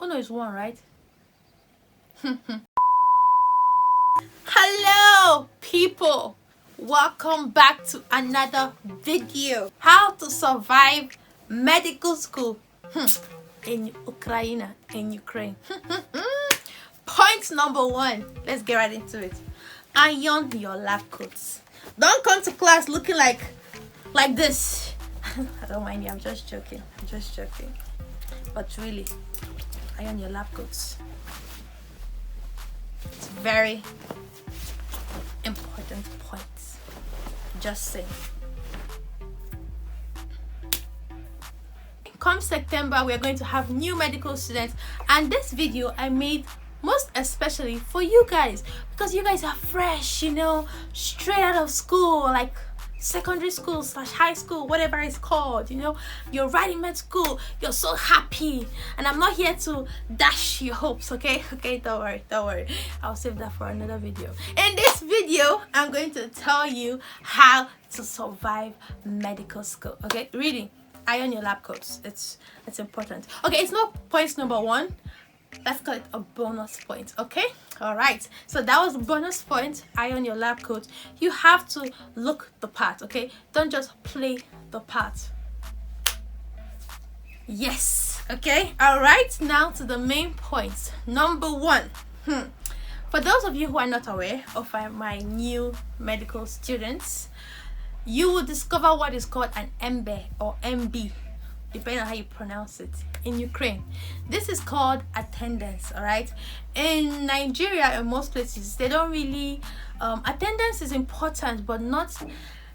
Uno is 1, right? Hello people, welcome back to another video. How to survive medical school in Ukraine, in Ukraine. Point number 1, let's get right into it. Iron your lab coats. Don't come to class looking like this. I don't mind you, I'm just joking. But really, iron your lab coats. It's very important point. Just saying. Come September, we are going to have new medical students, and this video I made most especially for you guys, because you guys are fresh, you know, straight out of school, like secondary school / high school, whatever it's called, you know, you're right in med school, you're so happy, and I'm not here to dash your hopes. Okay, don't worry, I'll save that for another video. In this video, I'm going to tell you how to survive medical school. Okay, reading, iron your lab coats. It's important. Okay, it's not point number 1. Let's call it a bonus point. Okay, all right, so that was bonus point. Iron your lab coat. You have to look the part. Okay, don't just play the part. Yes. Okay, all right, now to the main points. Number 1, for those of you who are not aware of my new medical students, you will discover what is called an MB or MB, depending on how you pronounce it, in Ukraine. This is called attendance. All right, in Nigeria, in most places, they don't really attendance is important, but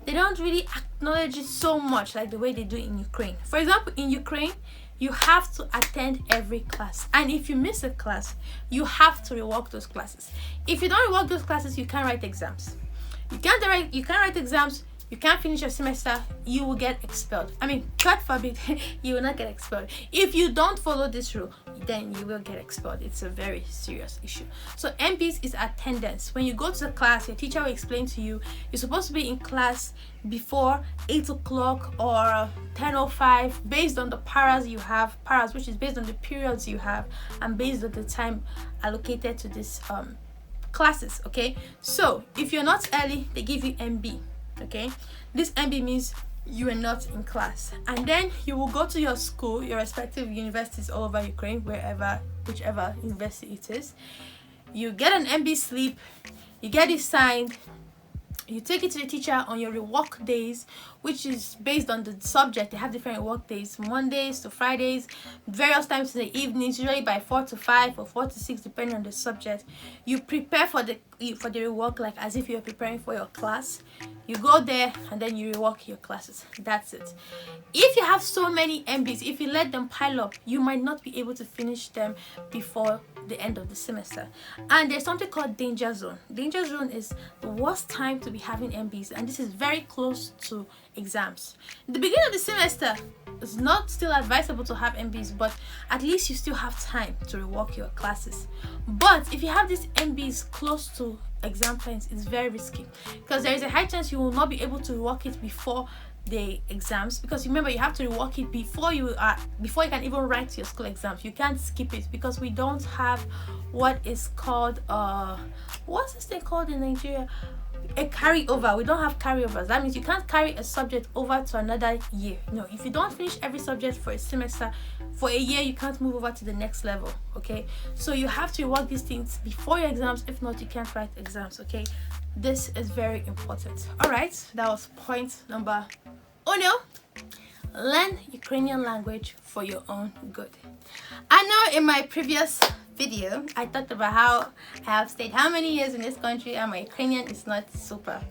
they don't really acknowledge it so much like the way they do in Ukraine. For example, in Ukraine, you have to attend every class, and if you miss a class, you have to rework those classes. If you don't rework those classes, you can't write exams. You can't write exams. You can't finish your semester, you will get expelled. I mean, God forbid, you will not get expelled. If you don't follow this rule, then you will get expelled. It's a very serious issue. So MPs is attendance. When you go to the class, your teacher will explain to you, you're supposed to be in class before 8 o'clock or 10:05, based on the paras you have, which is based on the periods you have, and based on the time allocated to this classes. Okay, so if you're not early, they give you MB. Okay, this MB means you are not in class, and then you will go to your school, your respective universities all over Ukraine, whichever university it is. You get an MB slip, you get it signed, you take it to the teacher on your rework days, which is based on the subject. They have different work days, Mondays to Fridays, various times in the evenings, usually by 4 to 5 or 4 to 6, depending on the subject. You prepare for the rework like as if you're preparing for your class. You go there and then you rework your classes. That's it. If you have so many MBs, if you let them pile up, you might not be able to finish them before the end of the semester. And there's something called danger zone. Danger zone is the worst time to be having MBs, and this is very close to exams. The beginning of the semester is not still advisable to have MBs, but at least you still have time to rework your classes. But if you have these MBs close to exam times, it's very risky, because there is a high chance you will not be able to rework it before the exams, because remember, you have to rework it before you can even write your school exams. You can't skip it, because we don't have what is called what's this thing called in Nigeria, a carryover. We don't have carryovers. That means you can't carry a subject over to another year. No, if you don't finish every subject for a semester, for a year, you can't move over to the next level. Okay, so you have to rework these things before your exams. If not, you can't write exams. Okay, this is very important. All right, that was point number 1. Learn Ukrainian language for your own good. I know in my previous video I talked about how I have stayed how many years in this country and my Ukrainian is not super.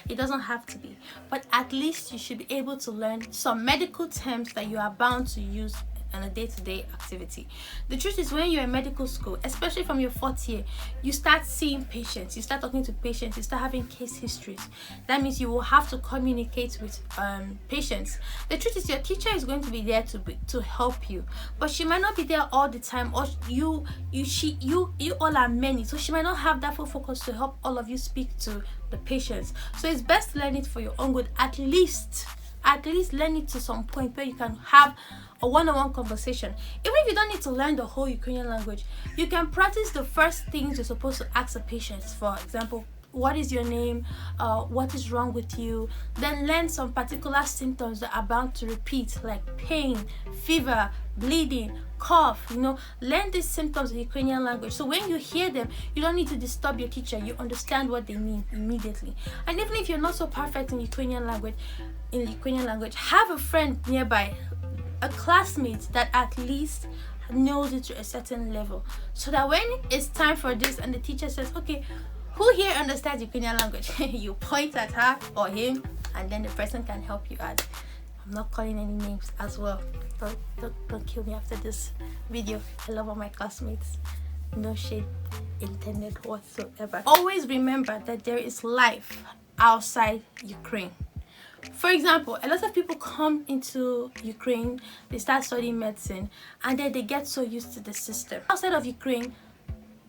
It doesn't have to be, but at least you should be able to learn some medical terms that you are bound to use on a day-to-day activity. The truth is, when you're in medical school, especially from your 4th year, you start seeing patients, you start talking to patients, you start having case histories. That means you will have to communicate with patients. The truth is, your teacher is going to be there to help you, but she might not be there all the time, or you all are many, so she might not have that full focus to help all of you speak to the patients. So it's best to learn it for your own good, at least at least learn it to some point where you can have a one-on-one conversation. Even if you don't need to learn the whole Ukrainian language, you can practice the first things you're supposed to ask a patient. For example, what is your name? What is wrong with you? Then learn some particular symptoms that are bound to repeat, like pain, fever, bleeding, cough. Learn these symptoms in Ukrainian language, so when you hear them, you don't need to disturb your teacher. You understand what they mean immediately. And even if you're not so perfect in Ukrainian language, have a friend nearby, a classmate that at least knows it to a certain level, so that when it's time for this and the teacher says, okay, who here understands Ukrainian language? You point at her or him, and then the person can help you out. I'm not calling any names as well. Don't kill me after this video. I love all my classmates. No shade intended whatsoever. Always remember that there is life outside Ukraine. For example, a lot of people come into Ukraine, they start studying medicine, and then they get so used to the system. Outside of Ukraine,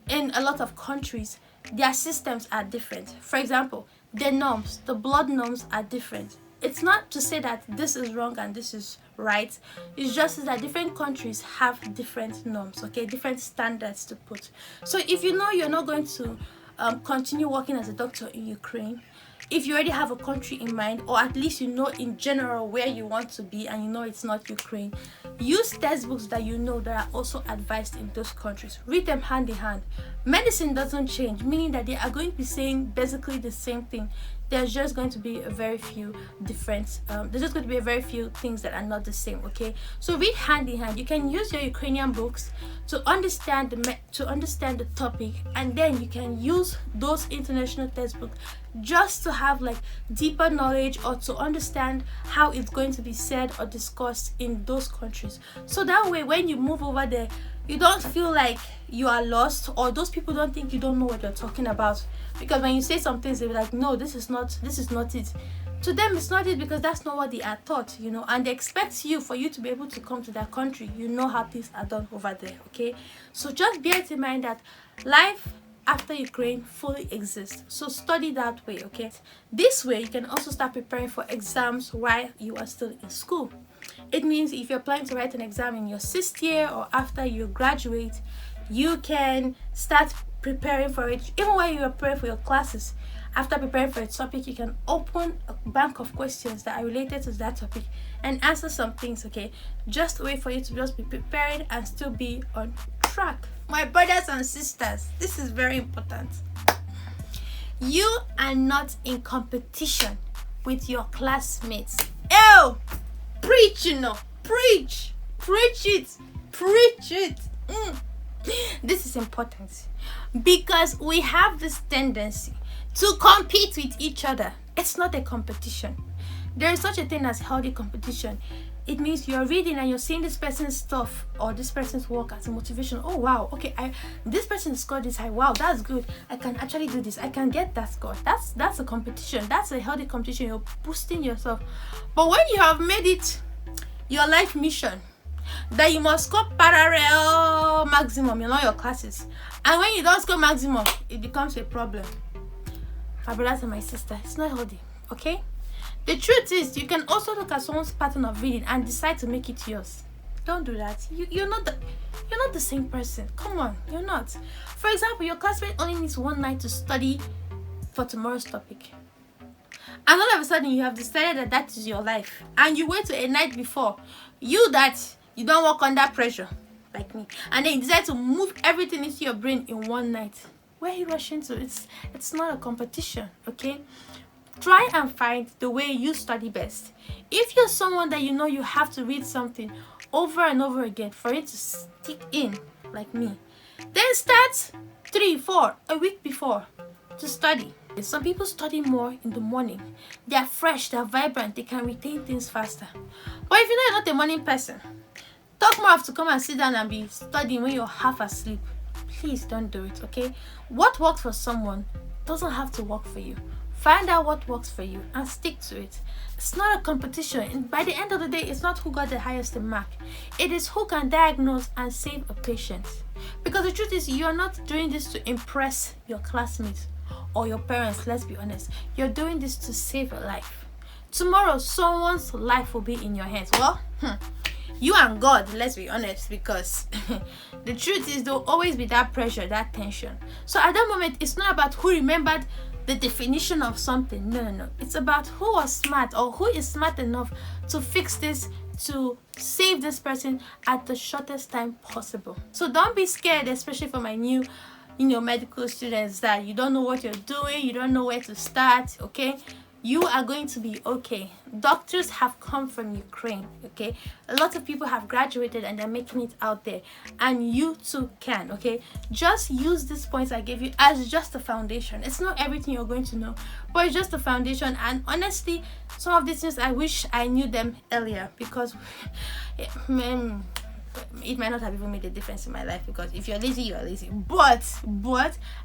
in a lot of countries, their systems are different. For example, the norms, the blood norms are different. It's not to say that this is wrong and this is right. It's just that different countries have different norms, okay, different standards to put. So if you know you're not going to continue working as a doctor in Ukraine, if you already have a country in mind, or at least you know in general where you want to be and you know it's not Ukraine, use textbooks that you know that are also advised in those countries. Read them hand in hand. Medicine doesn't change, meaning that they are going to be saying basically the same thing. There's just going to be a very few different there's just going to be a very few things that are not the same, okay? So read hand in hand. You can use your Ukrainian books to understand the topic, and then you can use those international textbooks just to have like deeper knowledge, or to understand how it's going to be said or discussed in those countries. So that way, when you move over there, you don't feel like you are lost, or those people don't think you don't know what you're talking about. Because when you say some things, they'll be like, no, this is not it. To them, it's not it, because that's not what they are taught, and they expect for you to be able to come to that country. You know how things are done over there, okay? So just bear it in mind that life after Ukraine fully exists. So study that way, okay? This way, you can also start preparing for exams while you are still in school. It means if you're planning to write an exam in your 6th year or after you graduate, you can start preparing for it even while you are preparing for your classes. After preparing for a topic, you can open a bank of questions that are related to that topic and answer some things, okay? Just wait for you to just be prepared and still be on track. My brothers and sisters, this is very important. You are not in competition with your classmates. Ew! Preach, preach it. This is important, because we have this tendency to compete with each other. It's not a competition. There is such a thing as healthy competition. It means you're reading and you're seeing this person's stuff or this person's work as a motivation. Oh wow, okay, this person scored this high. Wow, that's good. I can actually do this. I can get that score. That's a competition. That's a healthy competition. You're boosting yourself. But when you have made it your life mission that you must score parallel maximum in all your classes, and when you don't score maximum, it becomes a problem. My brothers and my sister, it's not healthy, okay? The truth is, you can also look at someone's pattern of reading and decide to make it yours. Don't do that. You're not the same person. Come on, you're not. For example, your classmate only needs one night to study for tomorrow's topic, and all of a sudden you have decided that is your life, and you wait till a night before, you don't work under pressure like me, and then you decide to move everything into your brain in one night. Where are you rushing to? It's not a competition, okay? Try and find the way you study best. If you're someone that you have to read something over and over again for it to stick in, like me, then start 3-4 a week before to study. Some people study more in the morning. They are fresh, they are vibrant, they can retain things faster. But if you're not a morning person, talk more of to come and sit down and be studying when you're half asleep. Please don't do it, okay? What works for someone doesn't have to work for you. Find out what works for you and stick to it. It's not a competition, and by the end of the day, it's not who got the highest mark. It is who can diagnose and save a patient. Because the truth is, you're not doing this to impress your classmates or your parents, let's be honest. You're doing this to save a life. tomorrow someone's life will be in your hands. Well, you and God, let's be honest, because the truth is there'll always be that pressure, that tension. So at that moment, it's not about who remembered the definition of something. No. It's about who was smart, or who is smart enough to fix this, to save this person at the shortest time possible. So don't be scared, especially for my new medical students, that you don't know what you're doing, you don't know where to start. Okay, you are going to be okay. Doctors have come from Ukraine. Okay, a lot of people have graduated and they're making it out there, and you too can. Okay, just use these points I gave you as just a foundation. It's not everything you're going to know, but it's just a foundation. And honestly, some of these things I wish I knew them earlier, because it might not have even made a difference in my life, because if you're lazy, you're lazy, but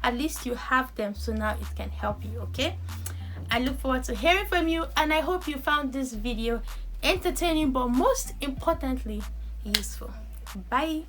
at least you have them, so now it can help you. Okay, I look forward to hearing from you, and I hope you found this video entertaining, but most importantly useful. Bye.